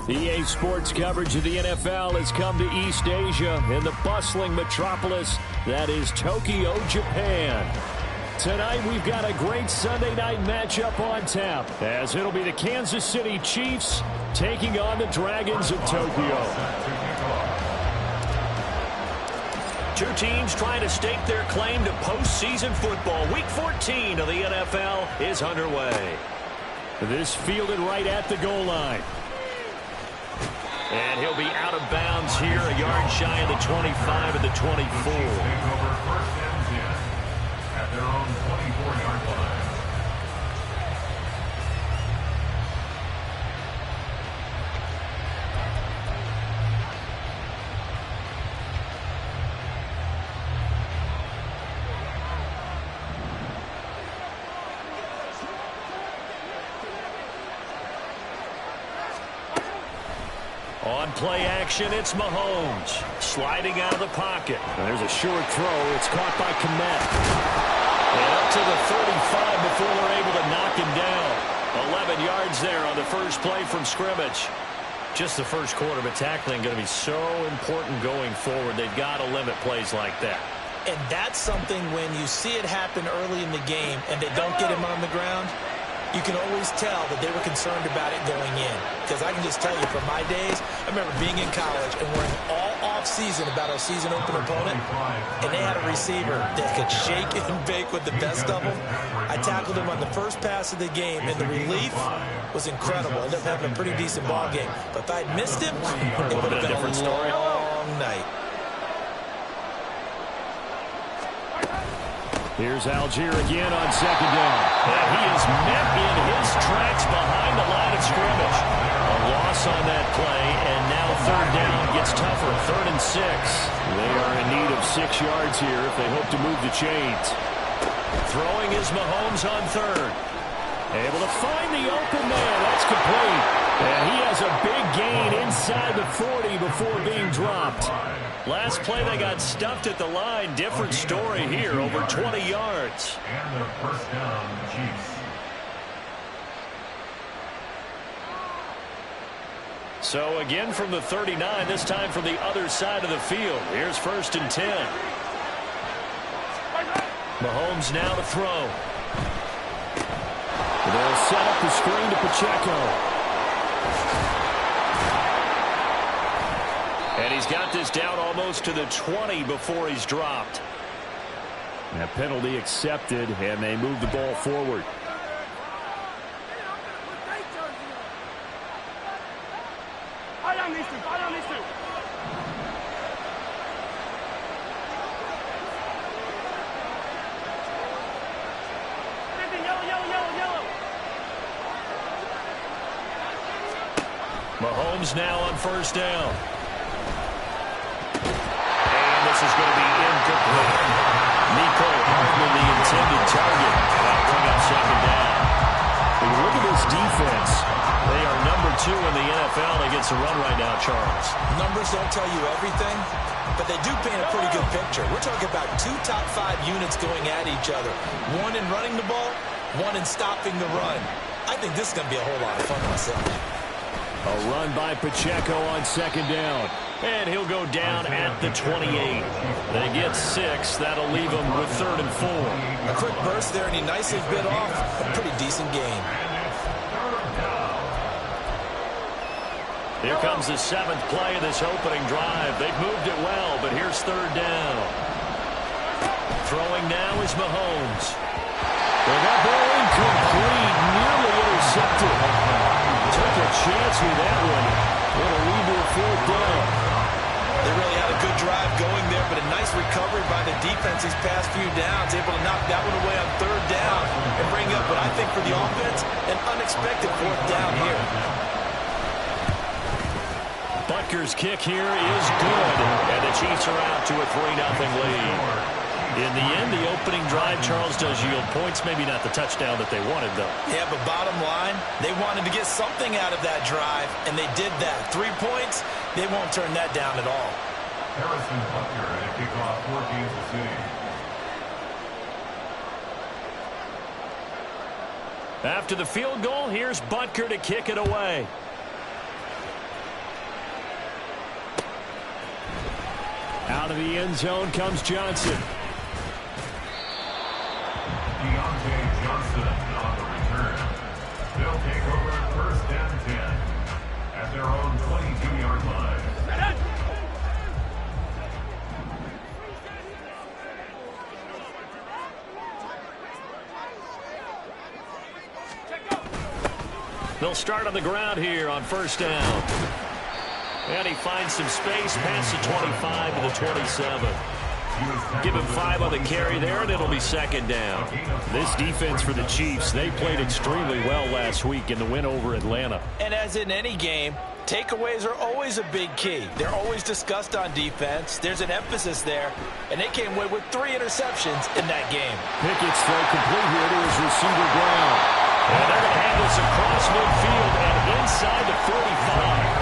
EA Sports coverage of the NFL has come to East Asia in the bustling metropolis that is Tokyo, Japan. Tonight we've got a great Sunday night matchup on tap, as it'll be the Kansas City Chiefs taking on the Dragons of Tokyo. Two teams trying to stake their claim to postseason football. Week 14 of the NFL is underway. This fielded right at the goal line. And he'll be out of bounds here, a yard shy of the 25 and the 24. At their own 24-yard line. On play action, it's Mahomes. Sliding out of the pocket. And there's a short throw. It's caught by Komet. And up to the 35 before they're able to knock him down. 11 yards there on the first play from scrimmage. Just the first quarter, but tackling going to be so important going forward. They've got to limit plays like that. And that's something when you see it happen early in the game and they don't get him on the ground, you can always tell that they were concerned about it going in. Because I can just tell you from my days, I remember being in college and worrying all off-season about our season open opponent, and they had a receiver that could shake and bake with the best of them. I tackled him on the first pass of the game, and the relief was incredible. I ended up having a pretty decent ball game. But if I'd missed him, it would have been a different story. Long night. Here's Algier again on second down. And he is met in his tracks behind the line of scrimmage. A loss on that play, and now third down gets tougher. 3rd and 6. They are in need of 6 yards here if they hope to move the chains. Throwing is Mahomes on third. Able to find the open man. That's complete. And he has a big gain inside the 40 before being dropped. Last play, they got stuffed at the line. Different story here, over 20 yards. And the first down, Chiefs. So again from the 39, this time from the other side of the field. Here's 1st and 10. Mahomes now to throw. They'll set up the screen to Pacheco. And he's got this down almost to the 20 before he's dropped. A penalty accepted, and they move the ball forward. Mahomes now on 1st down. This is going to be incomplete. Nico Hartman, the intended target. That'll bring up 2nd down. When you look at this defense, they are number 2 in the NFL against the run right now, Charles. Numbers don't tell you everything, but they do paint a pretty good picture. We're talking about 2 top 5 units going at each other. One in running the ball, one in stopping the run. I think this is going to be a whole lot of fun myself. A run by Pacheco on 2nd down. And he'll go down at the 28. They get 6. That'll leave him with 3rd and 4. A quick burst there, and he nicely bit off a pretty decent gain. Here comes the 7th play of this opening drive. They've moved it well, but here's 3rd down. Throwing now is Mahomes. Well, that ball incomplete, nearly intercepted. Took a chance with that one. It'll lead to a 4th down. They really had a good drive going there, but a nice recovery by the defense these past few downs. Able to knock that one away on 3rd down and bring up what I think for the offense, an unexpected 4th down here. Butker's kick here is good, and the Chiefs are out to a 3-0 lead. In the end, the opening drive, Charles, does yield points. Maybe not the touchdown that they wanted, though. Yeah, but bottom line, they wanted to get something out of that drive, and they did that. 3 points, they won't turn that down at all. Harrison Butker at kickoff for Kansas City. After the field goal, here's Butker to kick it away. Out of the end zone comes Johnson. Johnson on the return. They'll take over first and 10 at their own 22-yard line. They'll start on the ground here on first down. And he finds some space past the 25 to the 27. Give him 5 on the carry there, and it'll be second down. This defense for the Chiefs, they played extremely well last week in the win over Atlanta. And as in any game, takeaways are always a big key. They're always discussed on defense. There's an emphasis there, and they came away with 3 interceptions in that game. Pickett's throw complete here to his receiver Brown. And they're going to have this across midfield and inside the 45.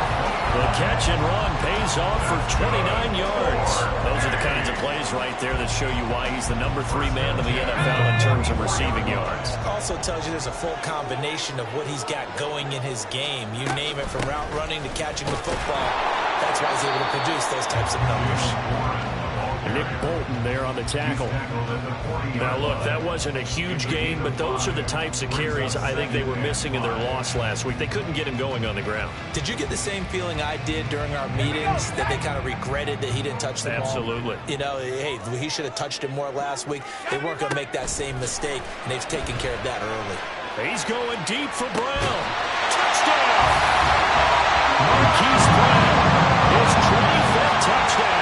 The catch and run pays off for 29 yards. Those are the kinds of plays right there that show you why he's the number 3 man in the NFL in terms of receiving yards. Also tells you there's a full combination of what he's got going in his game. You name it, from route running to catching the football. That's why he's able to produce those types of numbers. Nick Bolton there on the tackle. Now, look, that wasn't a huge gain, but those are the types of carries I think they were missing in their loss last week. They couldn't get him going on the ground. Did you get the same feeling I did during our meetings, that they kind of regretted that he didn't touch the ball? Absolutely. You know, hey, he should have touched it more last week. They weren't going to make that same mistake, and they've taken care of that early. He's going deep for Brown. Touchdown! Marquise Brown, his 25th touchdown.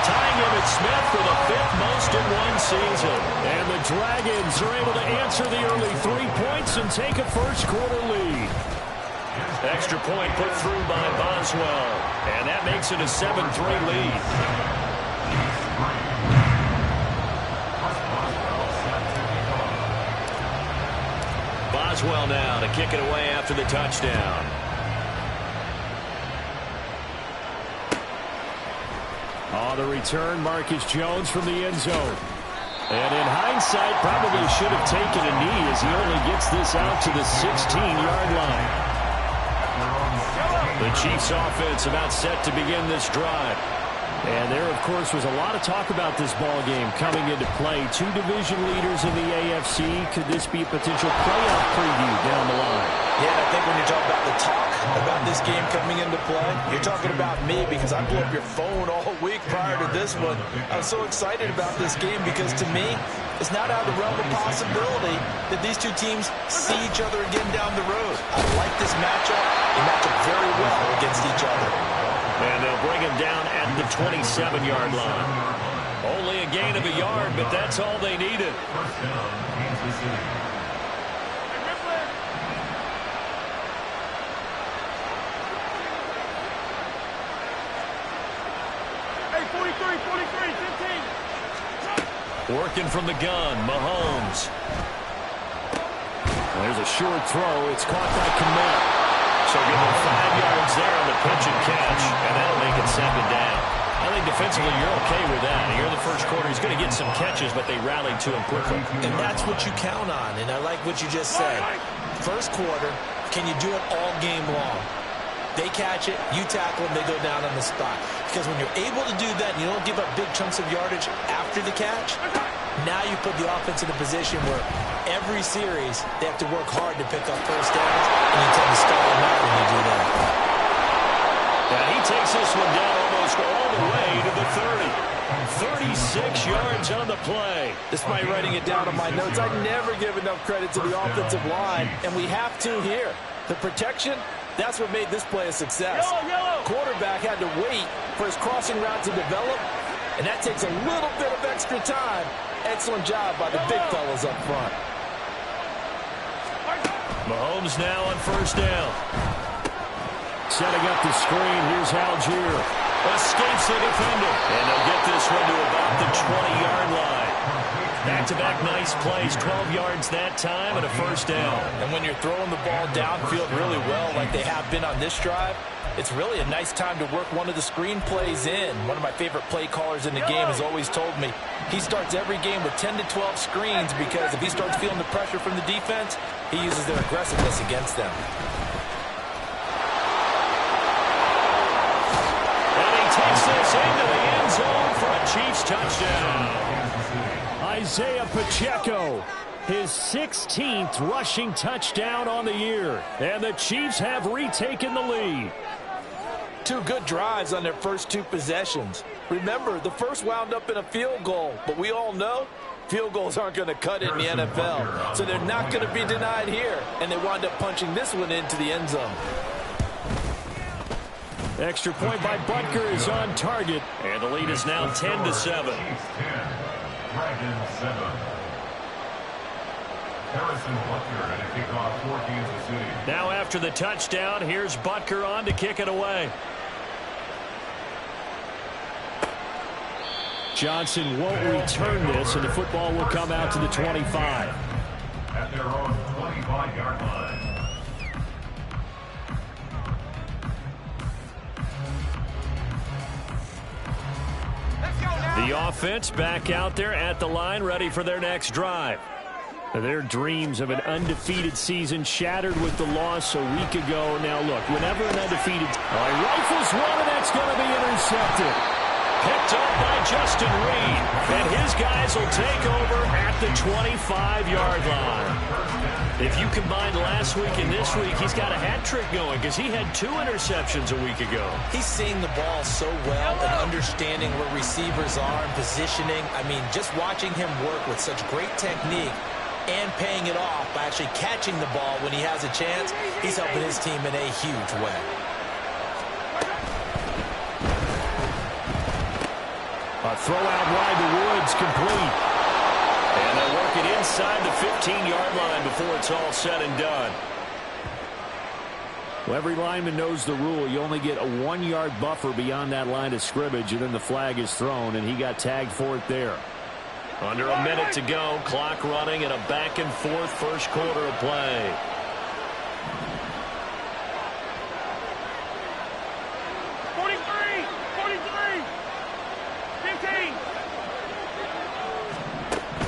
Tying Emmitt Smith for the 5th most in one season. And the Dragons are able to answer the early 3 points and take a first-quarter lead. Extra point put through by Boswell. And that makes it a 7-3 lead. Boswell now to kick it away after the touchdown. On the return, Marcus Jones from the end zone. And in hindsight, probably should have taken a knee as he only gets this out to the 16-yard line. The Chiefs offense about set to begin this drive. And there, of course, was a lot of talk about this ball game coming into play. 2 division leaders in the AFC. Could this be a potential playoff preview down the line? Yeah, I think when you're talking about the talk about this game coming into play, you're talking about me, because I blew up your phone all week prior to this one. I was so excited about this game because, to me, it's not out of the realm of possibility that these two teams see each other again down the road. I like this matchup. They match up very well against each other. And they'll bring him down at the 27-yard line. Only a gain of a yard, but that's all they needed. Working from the gun, Mahomes. There's a short throw. It's caught by Kmet. So give him 5 yards there on the pitch and catch, and that'll make it 7 down. I think defensively you're okay with that. Here in the first quarter, he's going to get some catches, but they rallied to him quickly. And that's what you count on, and I like what you just said. First quarter, can you do it all game long? They catch it, you tackle them, they go down on the spot. Because when you're able to do that and you don't give up big chunks of yardage after the catch, now you put the offense in a position where every series they have to work hard to pick up first downs, and you tend to stall them out when you do that. And he takes this one down almost all the way to the 30. 36 yards on the play. Despite writing it down on my notes, I never give enough credit to the offensive line, and we have to here. The protection, that's what made this play a success. Quarterback had to wait for his crossing route to develop, and that takes a little bit of extra time. Excellent job by the big fellas up front. Mahomes now on first down. Setting up the screen, here's Algier. Escapes the defender. And they'll get this one to about the 20-yard line. Back-to-back nice plays, 12 yards that time, and a first down. And when you're throwing the ball downfield really well like they have been on this drive, it's really a nice time to work one of the screen plays in. One of my favorite play callers in the game has always told me he starts every game with 10 to 12 screens, because if he starts feeling the pressure from the defense, he uses their aggressiveness against them. And he takes this into the end zone for a Chiefs touchdown. Isaiah Pacheco, his 16th rushing touchdown on the year. And the Chiefs have retaken the lead. Two good drives on their first two possessions. Remember, the first wound up in a field goal, but we all know field goals aren't going to cut it in the NFL. So they're not going to be denied here, and they wind up punching this one into the end zone. Extra point by Butker is on target. And the lead is now 10-7. Now after the touchdown, here's Butker on to kick it away. Johnson won't return this, and the football will come out to the 25. At their own 25-yard line. The offense back out there at the line, ready for their next drive. Their dreams of an undefeated season shattered with the loss a week ago. Now look, whenever an undefeated rifles one, and that's going to be intercepted. Picked up by Justin Reed, and his guys will take over at the 25-yard line. If you combine last week and this week, he's got a hat trick going because he had 2 interceptions a week ago. He's seeing the ball so well and understanding where receivers are and positioning. I mean, just watching him work with such great technique and paying it off by actually catching the ball when he has a chance, he's helping his team in a huge way. A throw out wide to Woods, complete. And they'll work it inside the 15-yard line before it's all said and done. Well, every lineman knows the rule. You only get a 1-yard buffer beyond that line of scrimmage, and then the flag is thrown, and he got tagged for it there. Under a minute to go, clock running, and a back-and-forth first quarter of play.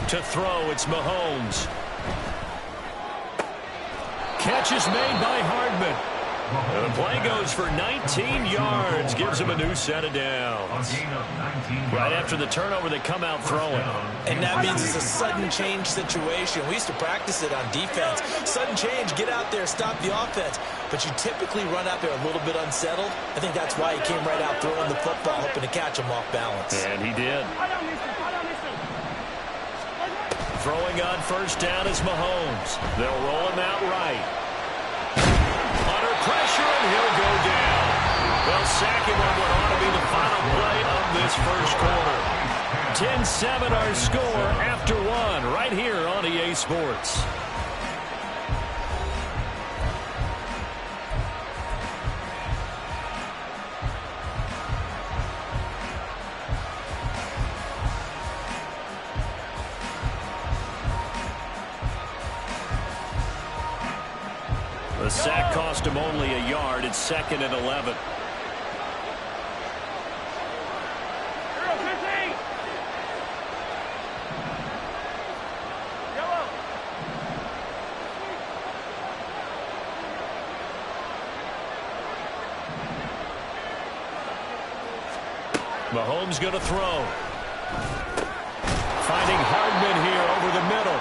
To throw, it's Mahomes. Catch is made by Hardman. And the play goes for 19 yards, gives him a new set of downs. Right after the turnover, they come out throwing. And that means it's a sudden change situation. We used to practice it on defense. Sudden change, get out there, stop the offense. But you typically run out there a little bit unsettled. I think that's why he came right out throwing the football, hoping to catch him off balance. And he did. Throwing on first down is Mahomes. They'll roll him out right. Under pressure, and he'll go down. They'll sack him on what ought to be the final play of this first quarter. 10-7 our score after 1 right here on EA Sports. The sack cost him only a yard. It's 2nd and 11. Mahomes going to throw. Finding Hardman here over the middle.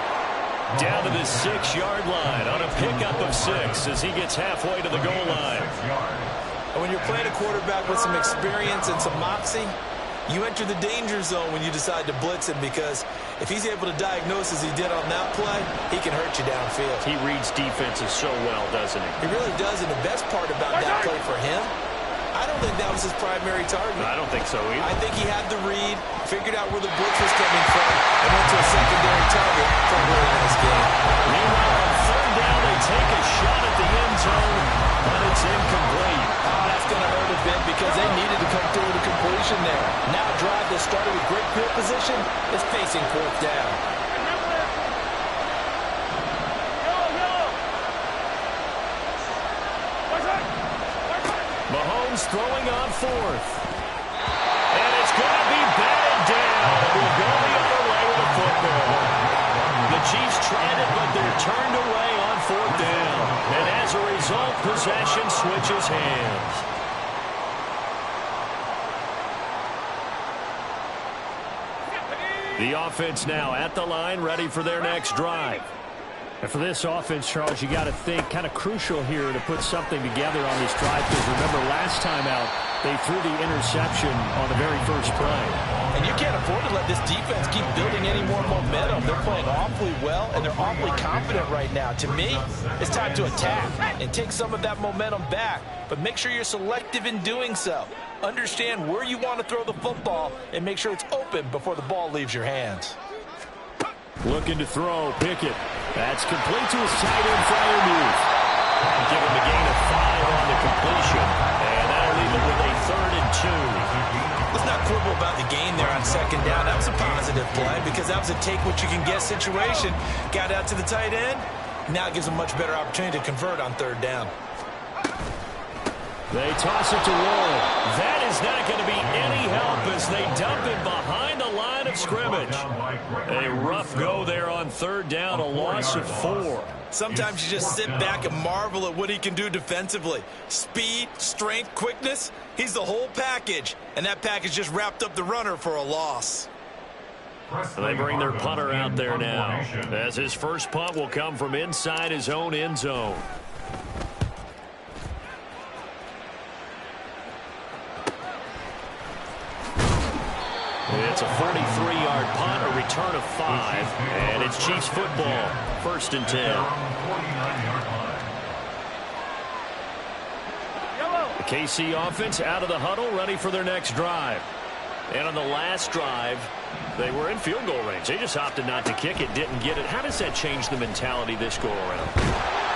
Down to the 6-yard line on a pickup of 6 as he gets halfway to the goal line. And when you're playing a quarterback with some experience and some moxie, you enter the danger zone when you decide to blitz him, because if he's able to diagnose as he did on that play, he can hurt you downfield. He reads defenses so well, doesn't he? He really does, and the best part about that play for him, I don't think that was his primary target. I don't think so either. I think he had the read, figured out where the blitz was coming from, and went to a secondary target for a really nice game. Meanwhile, on third down, they take a shot at the end zone, but it's incomplete. That's going to hurt a bit because they needed to come through with a completion there. Now a drive that started with great field position is facing 4th down. Mahomes throwing on 4th. And it's going to be batted down. We'll go the other way with the football. The Chiefs tried it, but they're turned away on 4th down. And as a result, possession switches hands. The offense now at the line, ready for their next drive. And for this offense, Charles, you got to think kind of crucial here to put something together on this drive, because remember last time out, they threw the interception on the very first play. And you can't afford to let this defense keep building any more momentum. They're playing awfully well, and they're awfully confident right now. To me, it's time to attack and take some of that momentum back, but make sure you're selective in doing so. Understand where you want to throw the football and make sure it's open before the ball leaves your hands. Looking to throw, Pickett. That's complete to his tight end, Freiermuth. Give him a gain of 5 on the completion. And that'll leave it with a 3rd and 2. Let's not quibble about the gain there on 2nd down. That was a positive play because that was a take-what-you-can-get situation. Got out to the tight end. Now it gives a much better opportunity to convert on 3rd down. They toss it to Roll. That is not going to be any help as they dump it behind the line of scrimmage. A rough go there on 3rd down, a loss of 4. Sometimes you just sit back and marvel at what he can do defensively. Speed, strength, quickness, he's the whole package. And that package just wrapped up the runner for a loss. They bring their punter out there now, as his first punt will come from inside his own end zone. It's a 43-yard punt, a return of 5, and it's Chiefs football, 1st and 10. The KC offense out of the huddle, ready for their next drive. And on the last drive, they were in field goal range. They just opted not to kick it, didn't get it. How does that change the mentality this go-around?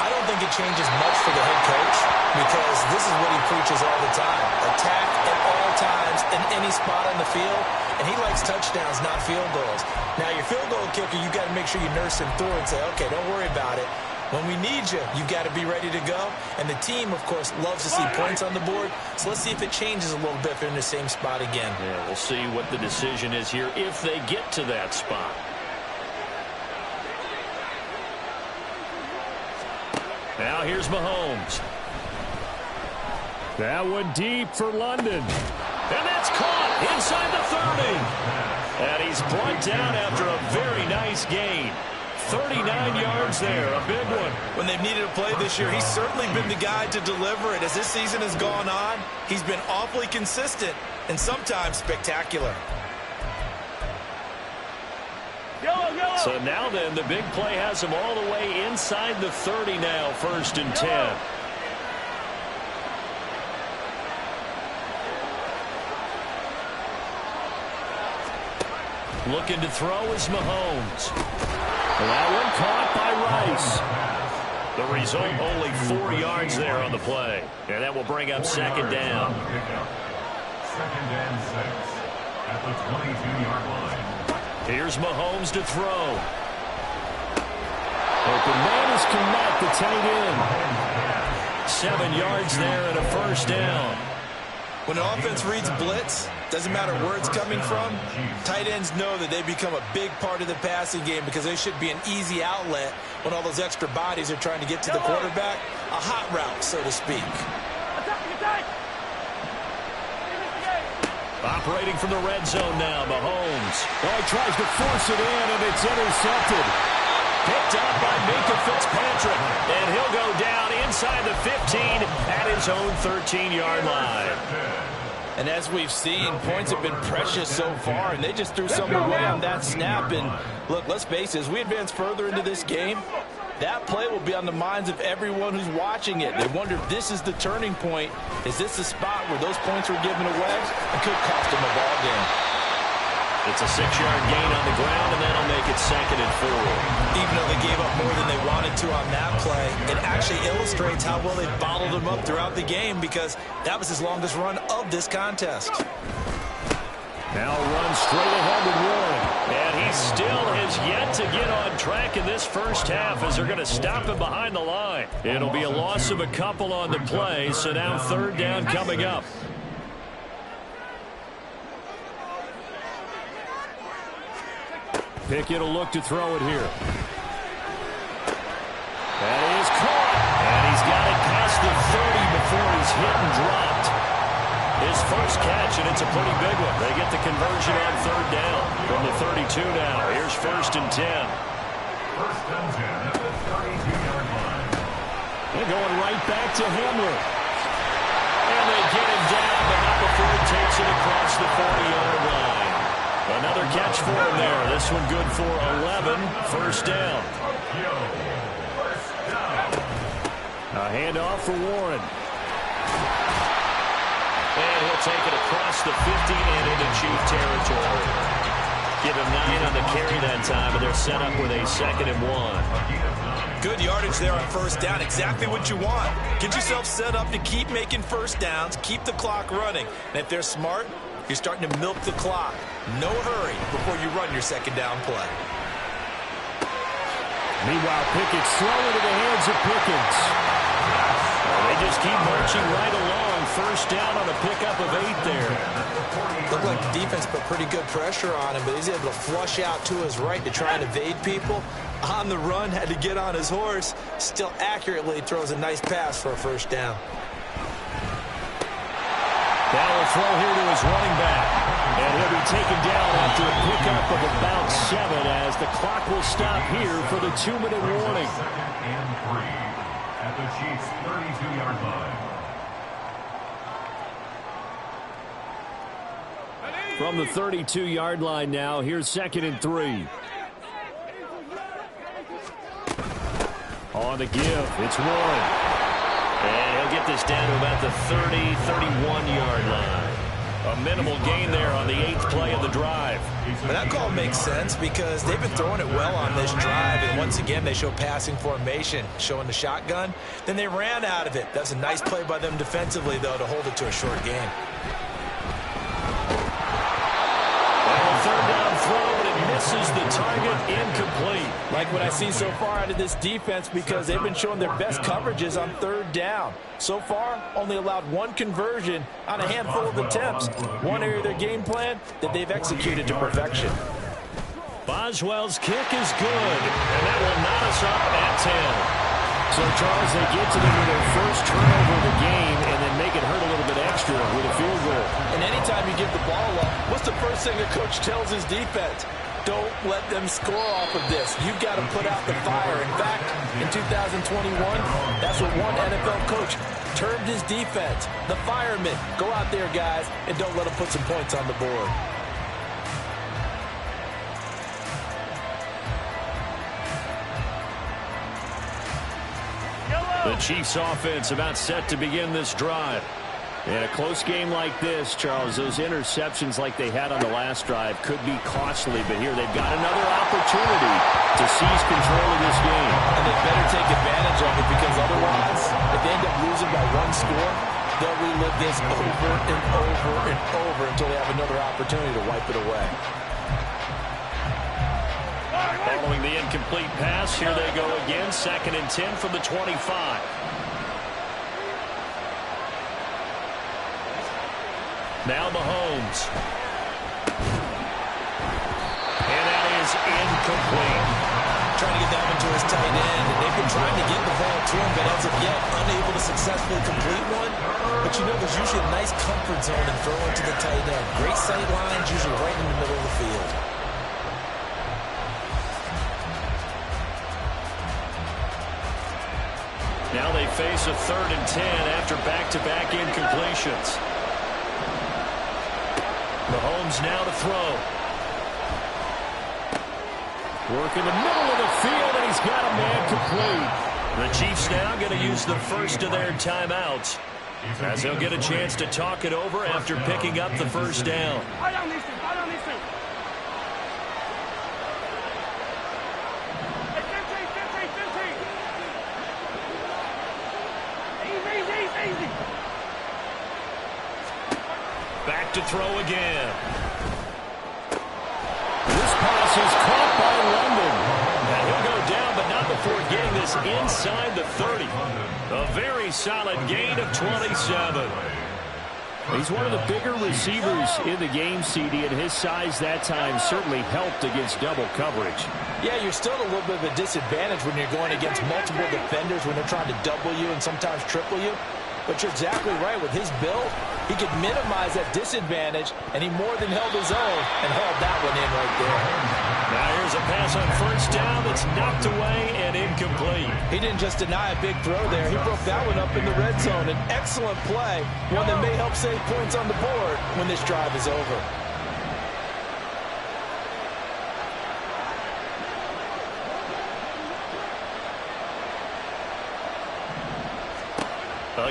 I don't think it changes much for the head coach because this is what he preaches all the time. Attack at all times in any spot on the field, and he likes touchdowns, not field goals. Now, your field goal kicker, you got to make sure you nurse him through and say, okay, don't worry about it. When we need you, you've got to be ready to go. And the team, of course, loves to see points on the board. So let's see if it changes a little bit if they're in the same spot again. Yeah, we'll see what the decision is here if they get to that spot. Now here's Mahomes. That one deep for London. And that's caught inside the 30. And he's brought down after a very nice gain. 39 yards there, a big one. When they've needed a play this year, he's certainly been the guy to deliver it. As this season has gone on, he's been awfully consistent and sometimes spectacular. So now then, the big play has him all the way inside the 30 now, 1st and 10. Looking to throw is Mahomes. That one caught by Rice. The result, only 4 yards there on the play. And that will bring up 2nd down. 2nd and 6 at the 22-yard line. Here's Mahomes to throw. Open man is connect, the tight end. 7 yards there and a 1st down. When an offense reads blitz, doesn't matter where it's coming from, tight ends know that they become a big part of the passing game because they should be an easy outlet when all those extra bodies are trying to get to the quarterback. A hot route, so to speak. Operating from the red zone now, Mahomes. Oh, he tries to force it in, and it's intercepted. Picked up by Minka Fitzpatrick, and he'll go down inside the 15 at his own 13-yard line. And as we've seen, points have been precious so far, and they just threw something away on that snap. And look, let's face it, as we advance further into this game, that play will be on the minds of everyone who's watching it. They wonder if this is the turning point. Is this the spot where those points were given away? It could cost them a ball game. It's a 6-yard gain on the ground, and that'll make it 2nd and 4. Even though they gave up more than they wanted to on that play, it actually illustrates how well they bottled them up throughout the game because that was his longest run of this contest. Now run straight ahead with Warren. And he still has yet to get on track in this first half as they're going to stop him behind the line. It'll be a loss of a couple on the play, so now 3rd down coming up. Pickett will look to throw it here. That is caught. And he's got it past the 30 before he's hit and dropped. His first catch, and it's a pretty big one. They get the conversion on third down from the 32 now. Here's 1st and 10. 1st and 10 at the 32-yard line. They're going right back to Hamler. And they get him down, but not before he takes it across the 40-yard line. Another catch for him there. This one good for 11. 1st down. A handoff for Warren. And he'll take it across the 50 and into Chief territory. Give him 9 on the carry that time, and they're set up with a 2nd and 1. Good yardage there on 1st down. Exactly what you want. Get yourself set up to keep making 1st downs, keep the clock running. And if they're smart, you're starting to milk the clock. No hurry before you run your 2nd down play. Meanwhile, Pickett's throwing into the hands of Pickens. They just keep marching right along. 1st down on a pickup of 8 there. Looked like the defense put pretty good pressure on him, but he's able to flush out to his right to try and evade people. On the run, had to get on his horse. Still accurately throws a nice pass for a 1st down. Now a throw here to his running back. And he'll be taken down after a pickup of about 7 as the clock will stop here for the 2-minute warning. 2nd and 3 at the Chiefs' 32-yard line. From the 32-yard line now, here's 2nd and 3. On the give, it's Warren. And he'll get this down to about the 30, 31-yard line. A minimal gain there on the 8th play of the drive. But that call makes sense because they've been throwing it well on this drive, and once again they show passing formation, showing the shotgun. Then they ran out of it. That's a nice play by them defensively, though, to hold it to a short game. Third down throw, but it misses the target, incomplete. Like what I see so far out of this defense because they've been showing their best coverages on 3rd down. So far, only allowed 1 conversion on a handful of attempts. One area of their game plan that they've executed to perfection. Boswell's kick is good, and that will knot us up at 10. So, Charles, they get to them with their first turnover of the game and then make it hurt a little bit extra with a field goal. And anytime you give the ball up, what's the first thing a coach tells his defense? Don't let them score off of this. You've got to put out the fire. In fact, in 2021, that's what one NFL coach termed his defense. The firemen. Go out there, guys, and don't let them put some points on the board. The Chiefs offense about set to begin this drive. In a close game like this, Charles, those interceptions like they had on the last drive could be costly, but here they've got another opportunity to seize control of this game. And they better take advantage of it because otherwise, if they end up losing by 1 score, they'll relive this over and over and over until they have another opportunity to wipe it away. Following the incomplete pass, here they go again. 2nd and 10 from the 25. Now Mahomes. And that is incomplete. Trying to get that one to his tight end, and they've been trying to get the ball to him, but as of yet, unable to successfully complete one. But you know, there's usually a nice comfort zone in throwing to the tight end. Great sight lines, usually right in the middle of the field. Now they face a 3rd and 10 after back-to-back incompletions. Mahomes now to throw. Work in the middle of the field, and he's got a man complete. The Chiefs now going to use the first of their timeouts as they'll get a chance to talk it over after picking up the 1st down. Back to throw again. This pass is caught by London. And he'll go down, but not before getting this inside the 30. A very solid gain of 27. He's one of the bigger receivers in the game, CD, and his size that time certainly helped against double coverage. Yeah, you're still at a little bit of a disadvantage when you're going against multiple defenders when they're trying to double you and sometimes triple you. But you're exactly right. With his build, he could minimize that disadvantage, and he more than held his own and hauled that one in right there. Now here's a pass on first down that's knocked away and incomplete. He didn't just deny a big throw there. He broke that one up in the red zone. An excellent play, one that may help save points on the board when this drive is over.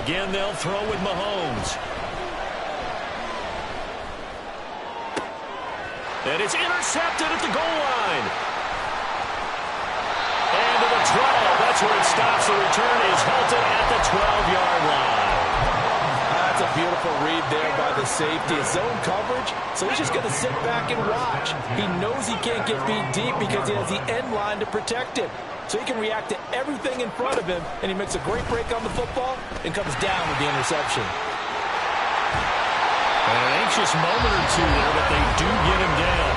Again, they'll throw with Mahomes. And it's intercepted at the goal line. And to the 12. That's where it stops. The return is halted at the 12-yard line. That's a beautiful read there by the safety. It's zone coverage, so he's just going to sit back and watch. He knows he can't get beat deep because he has the end line to protect him. So he can react to everything in front of him, and he makes a great break on the football and comes down with the interception. An anxious moment or two there, but they do get him down.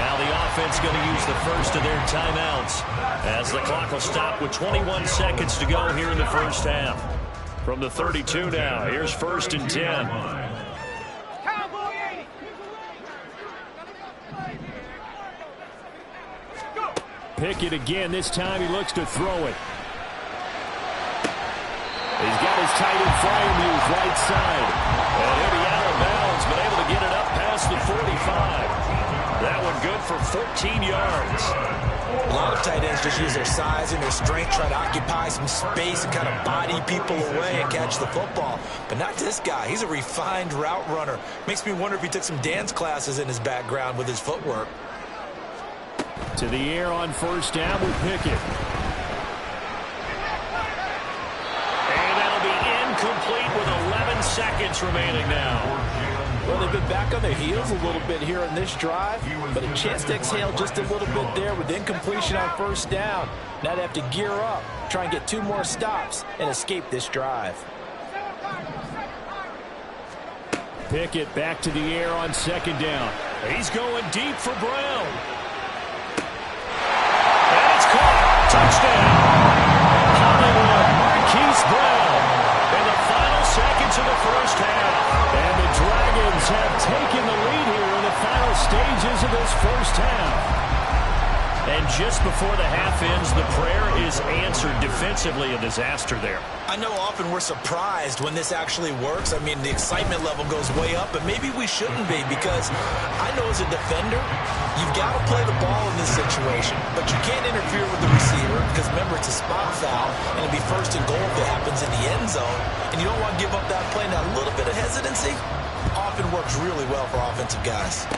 Now the offense going to use the first of their timeouts as the clock will stop with 21 seconds to go here in the first half. From the 32 now, here's 1st and 10. Pickett again. This time he looks to throw it. He's got his tight end Fryermuth right side. And he'll be out of bounds, but able to get it up past the 45. That one good for 14 yards. A lot of tight ends just use their size and their strength, try to occupy some space and kind of body people away and catch the football. But not this guy. He's a refined route runner. Makes me wonder if he took some dance classes in his background with his footwork. To the air on first down with Pickett. And that'll be incomplete with 11 seconds remaining now. Well, they've been back on their heels a little bit here in this drive, but a chance to exhale just a little bit there with incompletion on first down. Now they have to gear up, try and get 2 more stops, and escape this drive. Pickett back to the air on second down. He's going deep for Brown. And it's caught. Touchdown. Hollywood, Marquise Brown. In the final seconds of the first half. And the Dragons have taken the lead here in the final stages of this first half. And just before the half ends, the prayer is answered. Defensively, a disaster there. I know often we're surprised when this actually works. I mean, the excitement level goes way up, but maybe we shouldn't be, because I know as a defender, you've got to play the ball in this situation, but you can't interfere with the receiver because, remember, it's a spot foul, and it'll be 1st and goal if it happens in the end zone, and you don't want to give up that play. Now, a little bit of hesitancy often works really well for offensive guys.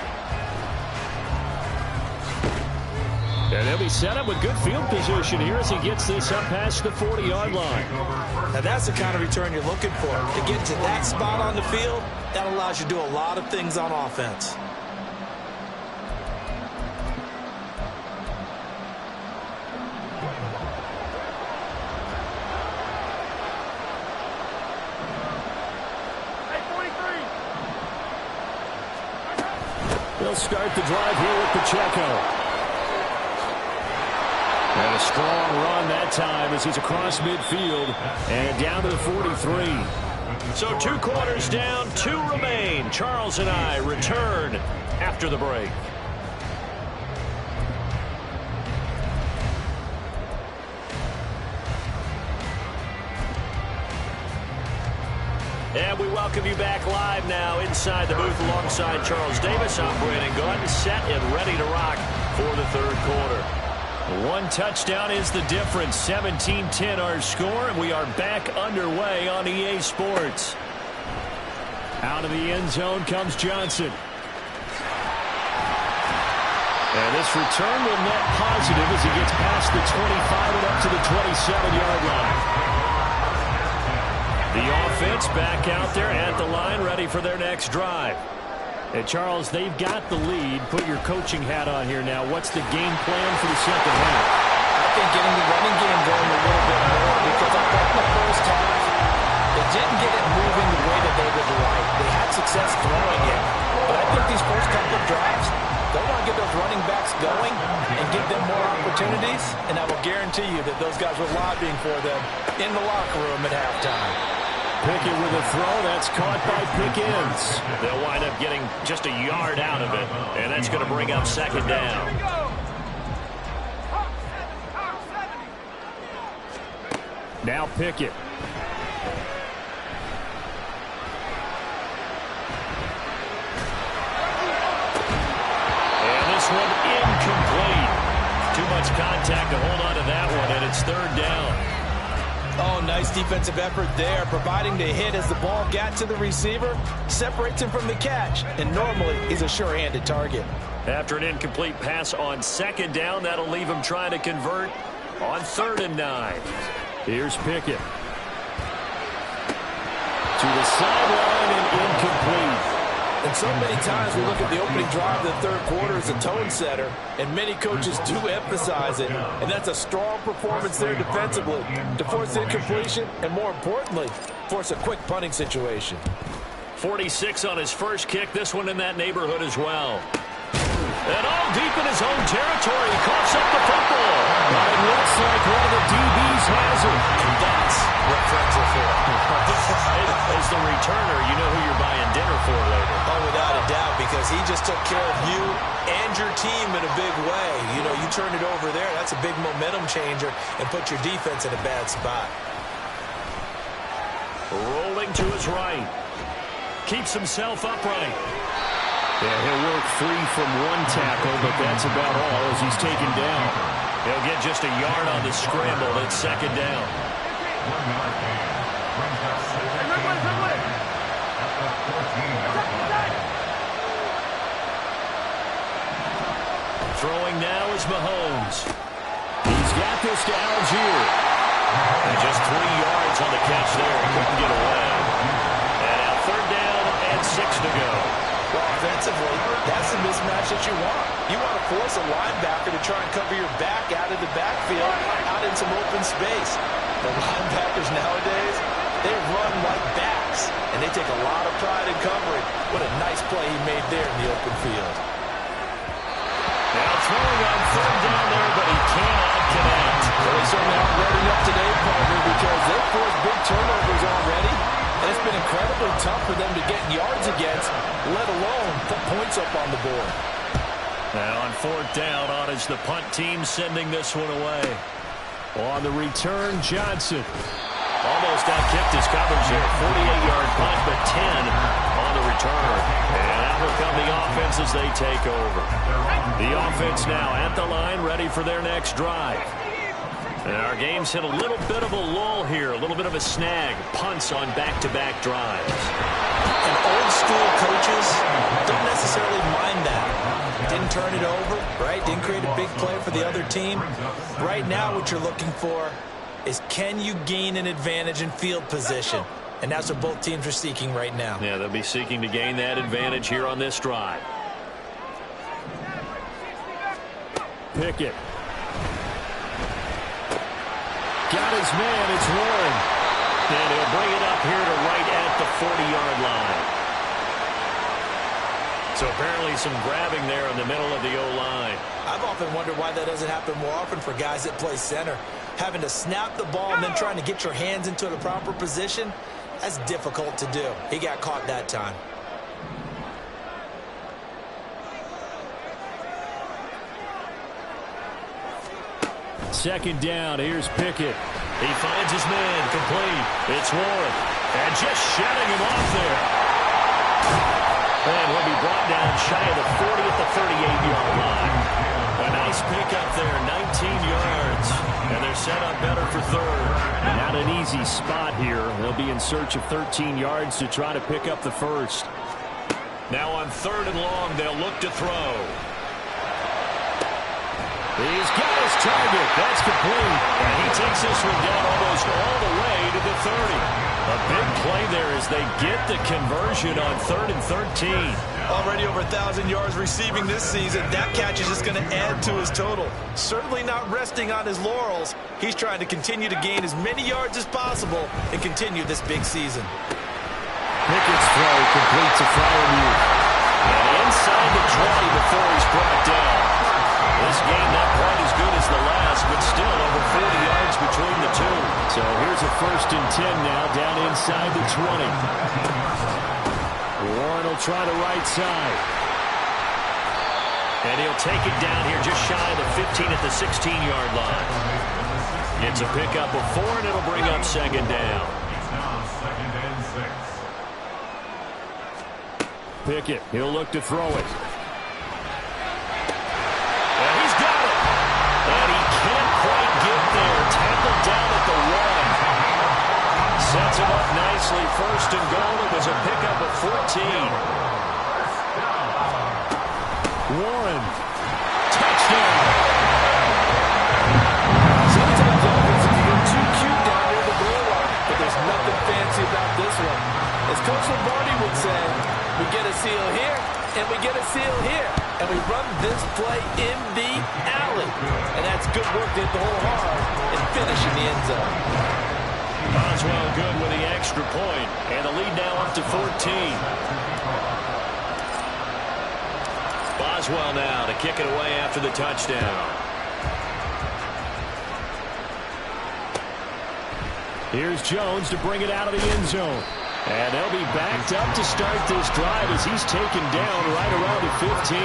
And he'll be set up with good field position here as he gets this up past the 40-yard line. Now that's the kind of return you're looking for. To get to that spot on the field, that allows you to do a lot of things on offense. They'll start the drive here with Pacheco. And a strong run that time as he's across midfield and down to the 43. So 2 quarters down, 2 remain. Charles and I return after the break. And we welcome you back live now inside the booth alongside Charles Davis. I'm Brandon Gaudin, set and ready to rock for the 3rd quarter. 1 touchdown is the difference. 17-10 our score, and we are back underway on EA Sports. Out of the end zone comes Johnson. And this return will net positive as he gets past the 25 and up to the 27-yard line. The offense back out there at the line, ready for their next drive. And Charles, they've got the lead. Put your coaching hat on here now. What's the game plan for the second half? I think getting the running game going a little bit more, because I thought in the first half they didn't get it moving the way that they would like. They had success throwing it, but I think these first couple of drives, they want to get those running backs going and give them more opportunities, and I will guarantee you that those guys were lobbying for them in the locker room at halftime. Pickett with a throw. That's caught by Pickens. They'll wind up getting just a yard out of it, and that's going to bring up second down. Now Pickett. And this one incomplete. Too much contact to hold on to that one, and it's third down. Oh, nice defensive effort there, providing the hit as the ball got to the receiver, separates him from the catch, and normally he's a sure-handed target. After an incomplete pass on second down, that'll leave him trying to convert on 3rd and 9. Here's Pickett. To the sideline and incomplete. And so many times we look at the opening drive of the third quarter as a tone setter, and many coaches do emphasize it, and that's a strong performance there defensively to force incompletion and, more importantly, force a quick punting situation. 46 on his first kick, this one in that neighborhood as well. And all deep in his own territory, he coughs up the football. But it looks like one of the DBs has it. That's what friends are for. As the returner, you know who you're buying dinner for later. Oh, without a doubt, because he just took care of you and your team in a big way. You know, you turn it over there, that's a big momentum changer, and put your defense in a bad spot. Rolling to his right. Keeps himself upright. Yeah, he'll work free from one tackle, but that's about all as he's taken down. He'll get just a yard on the scramble. It's second down. Throwing now is Mahomes. He's got this to Algier. And just 3 yards on the catch there. He couldn't get away. And now 3rd down and 6 to go. Well, offensively, that's the mismatch that you want. You want to force a linebacker to try and cover your back out of the backfield, out in some open space. The linebackers nowadays, they run like backs, and they take a lot of pride in covering. What a nice play he made there in the open field. Now throwing on 3rd down there, but he cannot connect. Well, they certainly aren't ready up today, partner, because they've forced big turnovers already. And it's been incredibly tough for them to get yards against, let alone put points up on the board. Now on 4th down, on is the punt team sending this one away. On the return, Johnson. Almost outkicked his coverage there. 48-yard punt, but 10 on the return. And out will come the offense as they take over. The offense now at the line, ready for their next drive. And our game's hit a little bit of a lull here, a little bit of a snag. Punts on back-to-back drives. And old-school coaches don't necessarily mind that. Didn't turn it over, right? Didn't create a big play for the other team. Right now what you're looking for is, can you gain an advantage in field position? And that's what both teams are seeking right now. Yeah, they'll be seeking to gain that advantage here on this drive. Pickett. Got his man, it's Warren. And he'll bring it up here to right at the 40-yard line. So apparently some grabbing there in the middle of the O-line. I've often wondered why that doesn't happen more often for guys that play center. Having to snap the ball and then trying to get your hands into the proper position, that's difficult to do. He got caught that time. Second down, here's Pickett. He finds his man, complete. It's Warren. And just shutting him off there. And he'll be brought down shy of the 40 at the 38-yard line. A nice pickup there, 19 yards. And they're set up better for 3rd. Not an easy spot here. They'll be in search of 13 yards to try to pick up the first. Now on 3rd and long, they'll look to throw. He's got his target. That's complete. And he takes this one down almost all the way to the 30. A big play there as they get the conversion on 3rd and 13. Already over 1,000 yards receiving this season. That catch is just going to add to his total. Certainly not resting on his laurels. He's trying to continue to gain as many yards as possible and continue this big season. Pickett's throw complete to Freiermuth. And inside the 20 before he's brought down. This game not quite as good as the last, but still over 40 yards between the two. So here's a 1st and 10 now, down inside the 20. Warren will try the right side. And he'll take it down here just shy of the 15 at the 16-yard line. It's a pickup of 4, and it'll bring up second down. It's now 2nd and 6. Pickett, he'll look to throw it. And he's got it. And he can't quite get there. Tackled down at the 1. Sets him up nicely. 1st and goal. It was a pickup of 14. Warren. Touchdown. Sometimes offenses can get too cute down near the goal line, but there's nothing fancy about this one. As Coach Lombardi would say, we get a seal here, and we get a seal here, and we run this play in the alley. And that's good work to hit the hole hard and finish in the end zone. Boswell good with the extra point, and the lead now up to 14. Boswell now to kick it away after the touchdown. Here's Jones to bring it out of the end zone. And they'll be backed up to start this drive as he's taken down right around the 15.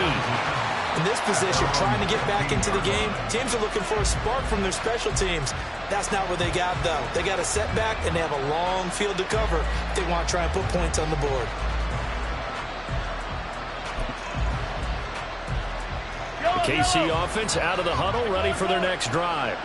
In this position, trying to get back into the game, teams are looking for a spark from their special teams. That's not what they got, though. They got a setback, and they have a long field to cover if they want to try and put points on the board. The KC offense out of the huddle, ready for their next drive.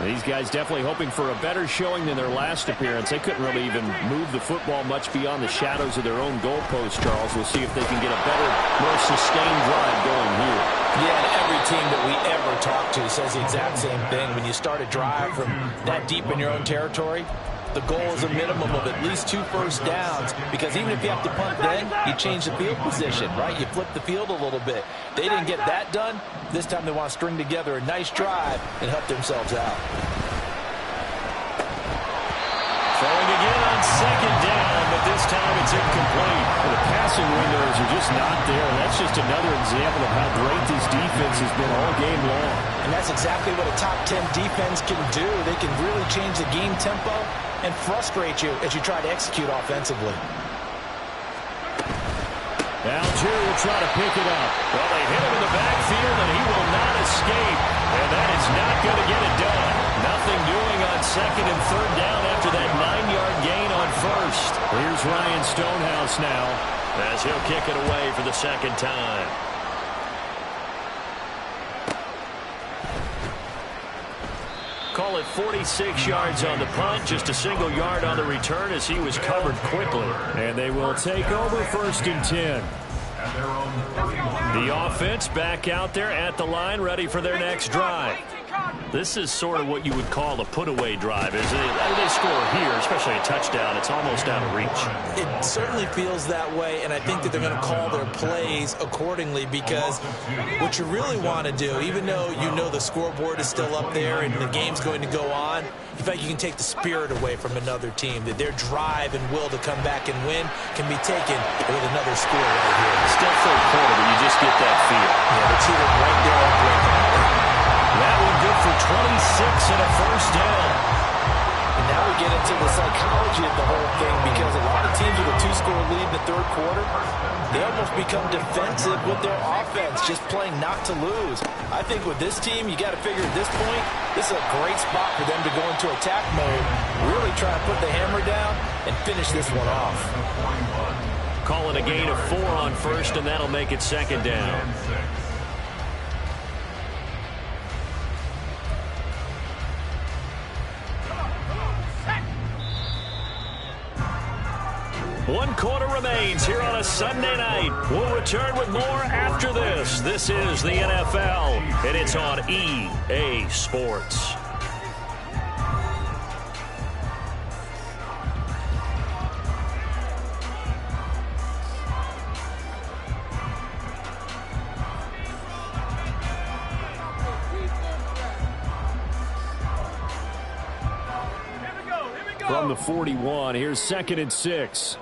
These guys definitely hoping for a better showing than their last appearance. They couldn't really even move the football much beyond the shadows of their own goalpost, Charles. We'll see if they can get a better, more sustained drive going here. Yeah, and every team that we ever talk to says the exact same thing. When you start a drive from that deep in your own territory, the goal is a minimum of at least 2 first downs, because even if you have to punt then, you change the field position, right? You flip the field a little bit. They didn't get that done. This time they want to string together a nice drive and help themselves out. Throwing again on second down, but this time it's incomplete. The passing windows are just not there. That's just another example of how great this defense has been all game long. And that's exactly what a top 10 defense can do. They can really change the game tempo and frustrate you as you try to execute offensively. Algier will try to pick it up. Well, they hit him in the backfield, and he will not escape. And that is not going to get it done. Nothing doing on second and third down after that 9-yard gain on first. Here's Ryan Stonehouse now, as he'll kick it away for the second time. Call it 46 yards on the punt, just a single yard on the return as he was covered quickly. And they will take over 1st and 10. The offense back out there at the line, ready for their next drive. This is sort of what you would call a put-away drive, isn't it? They score here, especially a touchdown. It's almost out of reach. It certainly feels that way, and I think that they're going to call their plays accordingly, because what you really want to do, even though you know the scoreboard is still up there and the game's going to go on, in fact, you can take the spirit away from another team, that their drive and will to come back and win can be taken with another score right here. Still third quarter, but you just get that feel. Yeah, they're cheated right there on break. That one good for 26 and a first down. And now we get into the psychology of the whole thing, because a lot of teams with a 2-score lead in the third quarter, they almost become defensive with their offense, just playing not to lose. I think with this team, you got to figure at this point, this is a great spot for them to go into attack mode, really try and put the hammer down and finish this one off. Calling a gain of 4 on first, and that'll make it second down. One quarter remains here on a Sunday night. We'll return with more after this. This is the NFL, and it's on EA Sports. From the 41, here's 2nd and 6.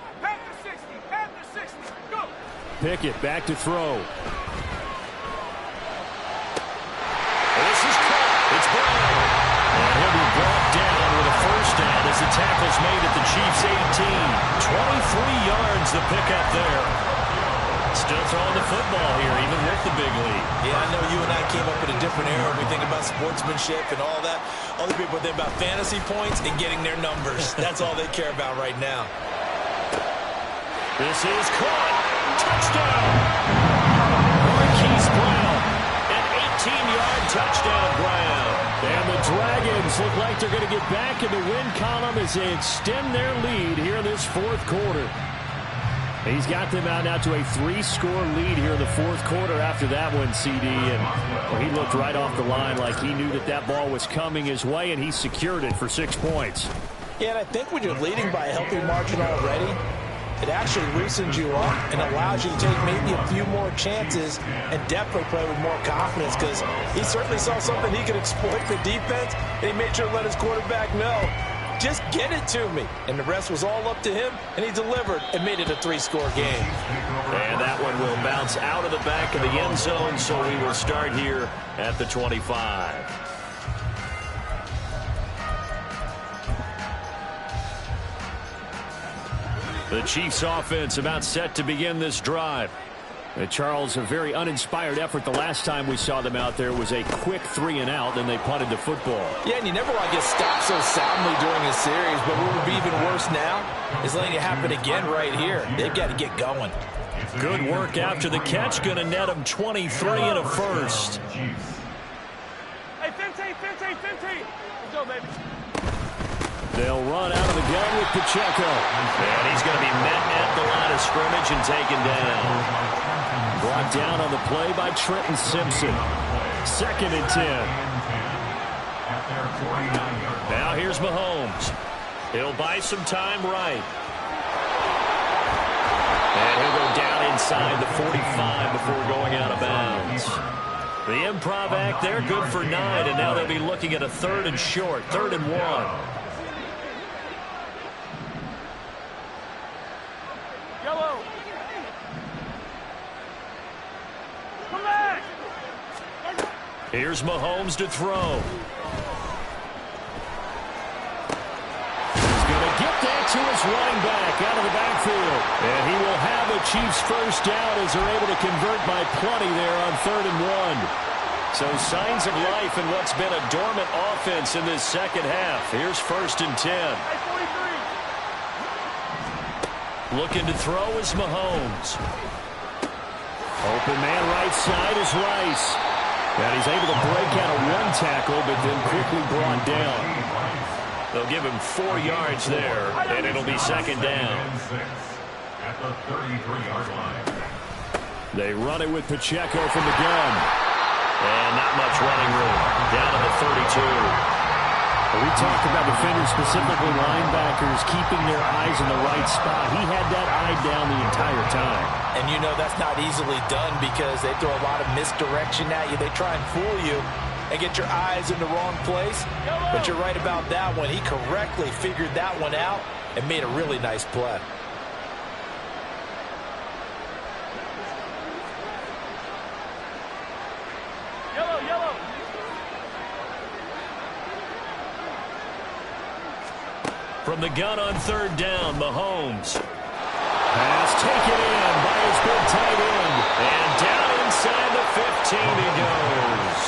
Pickett back to throw. This is caught. It's Brown. And he'll be brought down with a first down as the tackle's made at the Chiefs' 18. 23 yards the pickup there. Still throwing the football here, even with the big lead. Yeah, I know you and I came up in a different era. We think about sportsmanship and all that. Other people think about fantasy points and getting their numbers. That's all they care about right now. This is caught. Touchdown. Marquise Brown. An 18-yard touchdown, Brown. And the Dragons look like they're going to get back in the win column as they extend their lead here in this fourth quarter. He's got them out now to a 3-score lead here in the fourth quarter after that one, CD. And well, he looked right off the line like he knew that that ball was coming his way, and he secured it for 6 points. Yeah, and I think when you're leading by a healthy margin already, it actually loosens you up and allows you to take maybe a few more chances and definitely play with more confidence, because he certainly saw something he could exploit the defense, and he made sure to let his quarterback know, just get it to me. And the rest was all up to him, and he delivered and made it a 3-score game. And that one will bounce out of the back of the end zone, so we will start here at the 25. The Chiefs offense about set to begin this drive. Charles, a very uninspired effort the last time we saw them out there was a quick 3-and-out, then they punted the football. Yeah, and you never want to get stopped so soundly during a series, but what would be even worse now is letting it happen again right here. They've got to get going. Good work after the catch, going to net them 23 and a first. Hey, 15. Let's go, baby. They'll run out of the gun with Pacheco. And he's going to be met at the line of scrimmage and taken down. Brought down on the play by Trenton Simpson. 2nd and 10. Now here's Mahomes. He'll buy some time right. And he'll go down inside the 45 before going out of bounds. The improv act there, good for 9, and now they'll be looking at a 3rd and short, 3rd and 1. Here's Mahomes to throw. He's going to get that to his running back out of the backfield. And he will have a Chiefs first down as they're able to convert by plenty there on 3rd and 1. So signs of life in what's been a dormant offense in this second half. Here's 1st and 10. Looking to throw is Mahomes. Open man right side is Rice. And he's able to break out of 1 tackle, but then quickly brought down. They'll give him 4 yards there, and it'll be 2nd down. At the 33-yard line. They run it with Pacheco from the gun. And not much running room. Down to the 32. We talked about defenders, specifically linebackers, keeping their eyes in the right spot. He had that eye down the entire time. And you know that's not easily done because they throw a lot of misdirection at you. They try and fool you and get your eyes in the wrong place. But you're right about that one. He correctly figured that one out and made a really nice play. Yellow. From the gun on 3rd down, Mahomes. Pass taken in by his big tight end. And down inside the 15 he goes.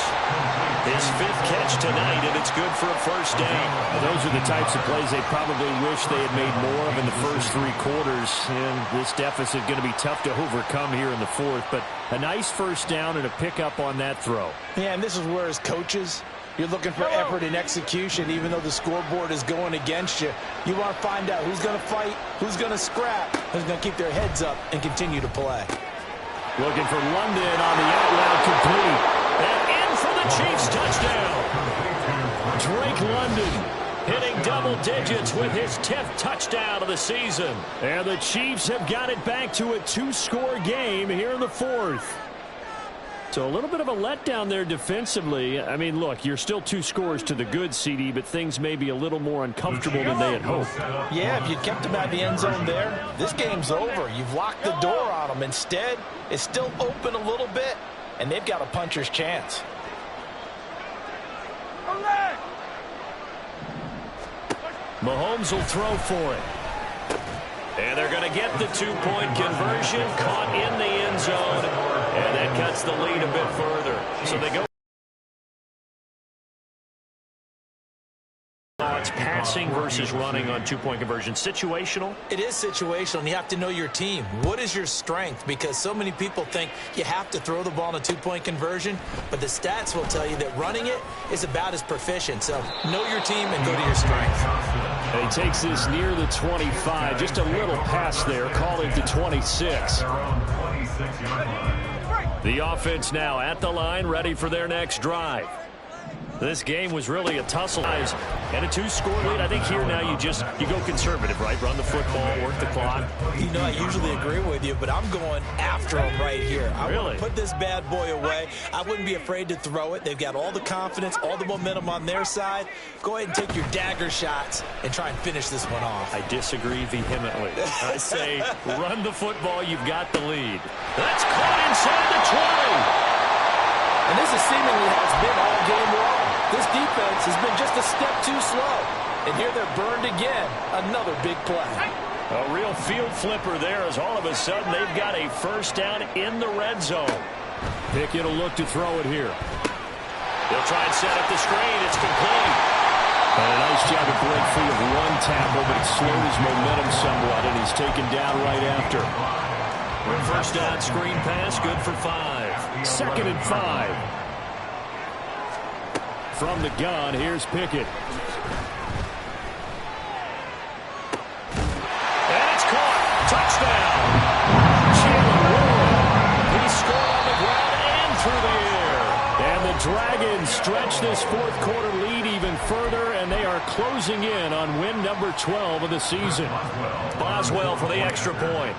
His 5th catch tonight, and it's good for a first down. Those are the types of plays they probably wish they had made more of in the first 3 quarters. And this deficit going to be tough to overcome here in the 4th. But a nice first down and a pickup on that throw. Yeah, and this is where as coaches, you're looking for effort and execution, even though the scoreboard is going against you. You want to find out who's going to fight, who's going to scrap, who's going to keep their heads up and continue to play. Looking for London on the out route complete. And in for the Chiefs touchdown. Drake London hitting double digits with his 10th touchdown of the season. And the Chiefs have got it back to a 2-score game here in the 4th. So a little bit of a letdown there defensively. I mean, look, you're still 2 scores to the good, CD, but things may be a little more uncomfortable than they had hoped. Yeah, if you kept them out of the end zone there, this game's over. You've locked the door on them. Instead, it's still open a little bit, and they've got a puncher's Mahomes will throw for it. And they're going to get the two-point conversion, caught in the end zone, and that cuts the lead a bit further. So they go. It's passing versus running on two-point conversion. Situational? It is situational, and you have to know your team. What is your strength? Because so many people think you have to throw the ball in a two-point conversion, but the stats will tell you that running it is about as proficient. So know your team and go to your strength. And he takes this near the 25. Just a little pass there. Call it the 26. The offense now at the line, ready for their next drive. This game was really a tussle. And a two-score lead. I think here now you go conservative, right? Run the football, work the clock. You know, I usually agree with you, but I'm going after him right here. I want to put this bad boy away. I wouldn't be afraid to throw it. They've got all the confidence, all the momentum on their side. Go ahead and take your dagger shots and try and finish this one off. I disagree vehemently. I say run the football. You've got the lead. That's caught inside the 20. And this is seemingly has been all game long. This defense has been just a step too slow. And here they're burned again. Another big play. A real field flipper there as all of a sudden they've got a first down in the red zone. Pickett will look to throw it here. They'll try and set up the screen. It's complete. And a nice job to break free of one tackle, but it slowed his momentum somewhat, and he's taken down right after. First down screen pass, good for 5. 2nd and 5. From the gun, here's Pickett. And it's caught. Touchdown. Jalen Warren. He scored on the ground and through the air. And the Dragons stretch this fourth quarter lead even further, and they are closing in on win number 12 of the season. Boswell for the extra point.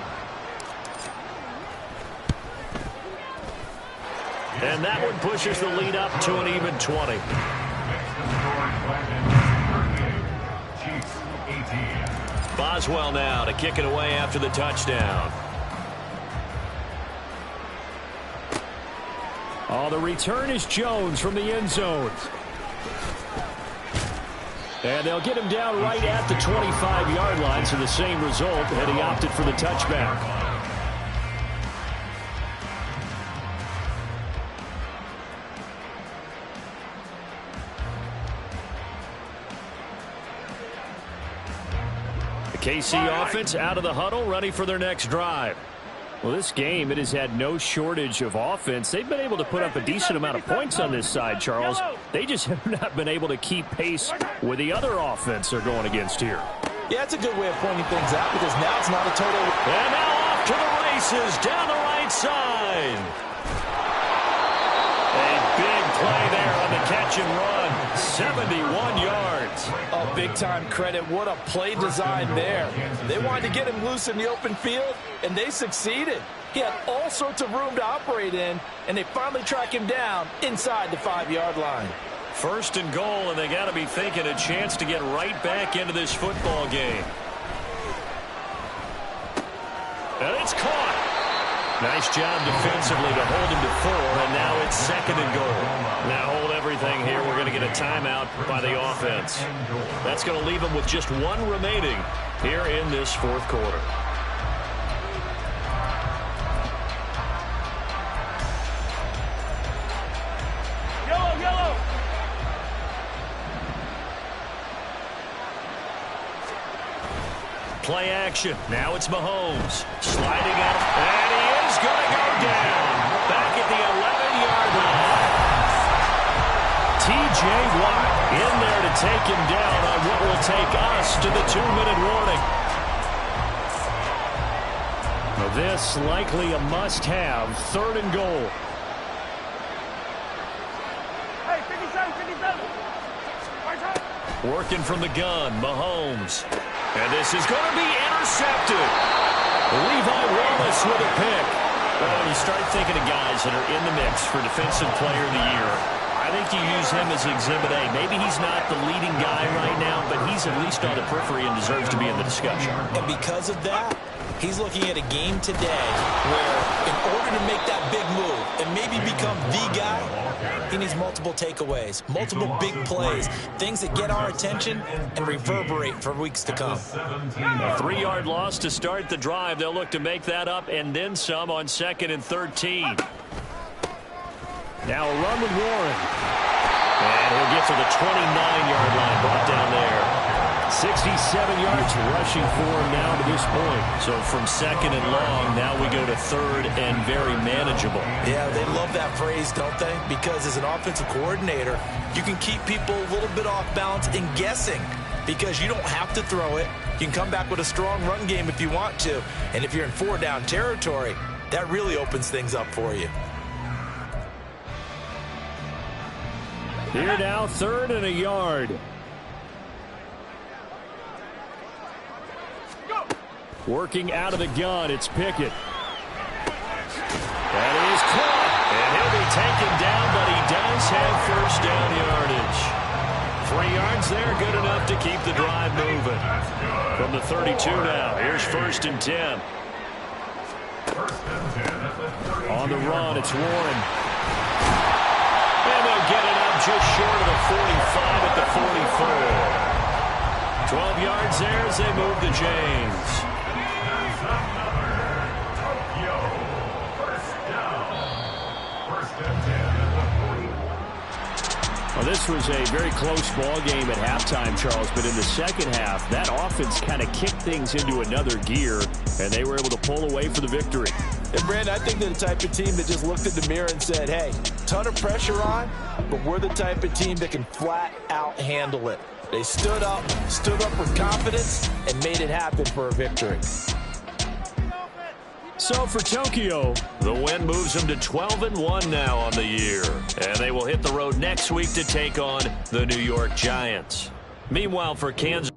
And that one pushes the lead up to an even 20. Boswell now to kick it away after the touchdown. Oh, the return is Jones from the end zone. And they'll get him down right at the 25-yard line, so the same result, and he opted for the touchback. KC offense out of the huddle, ready for their next drive. Well, this game, it has had no shortage of offense. They've been able to put up a decent amount of points on this side, Charles. They just have not been able to keep pace with the other offense they're going against here. Yeah, it's a good way of pointing things out because now it's not a total. And now off to the races down the right side. A big play there on the catch and run. 71 yards. Oh, big-time credit. What a play design there. They wanted to get him loose in the open field, and they succeeded. He had all sorts of room to operate in, and they finally track him down inside the 5-yard line. First and goal, and they got to be thinking a chance to get right back into this football game. And it's caught. Nice job defensively to hold him to 4, and now it's 2nd and goal. Now hold everything here. We're going to get a timeout by the offense. That's going to leave them with just 1 remaining here in this fourth quarter. Yellow, yellow. Play action. Now it's Mahomes. Sliding out. And he is going to go down. Back at the 11-yard line. T.J. Watt in there to take him down on what will take us to the 2-minute warning. Now this likely a must-have. 3rd and goal. Hey, 57, 57. Right side. Working from the gun, Mahomes. And this is going to be intercepted. Levi Wallace with a pick. Well, when you start thinking of guys that are in the mix for Defensive Player of the Year, I think you use him as Exhibit A. Maybe he's not the leading guy right now, but he's at least on the periphery and deserves to be in the discussion. And because of that, he's looking at a game today where in order to make that big move, and maybe become the guy, he needs multiple takeaways, multiple big plays, things that get our attention and reverberate for weeks to come. A 3-yard loss to start the drive. They'll look to make that up and then some on 2nd and 13. Now a run with Warren. And he'll get to the 29-yard line, brought down there. 67 yards rushing for him now to this point. So from 2nd and long, now we go to 3rd and very manageable. Yeah, they love that phrase, don't they? Because as an offensive coordinator, you can keep people a little bit off balance and guessing because you don't have to throw it. You can come back with a strong run game if you want to. And if you're in 4-down territory, that really opens things up for you. Here now, 3rd and a yard. Working out of the gun, it's Pickett. That is caught. And he'll be taken down, but he does have 1st down yardage. 3 yards there, good enough to keep the drive moving. From the 32 now, here's 1st and 10. On the run, it's Warren. And they'll get it up just short of the 45 at the 44. 12 yards there as they move the chains. Well, this was a very close ball game at halftime, Charles, but in the second half, that offense kind of kicked things into another gear, and they were able to pull away for the victory. And, Brandon, I think they're the type of team that just looked in the mirror and said, hey, ton of pressure on, but we're the type of team that can flat out handle it. They stood up with confidence, and made it happen for a victory. So for Tokyo, the win moves them to 12-1 now on the year. And they will hit the road next week to take on the New York Giants. Meanwhile, for Kansas...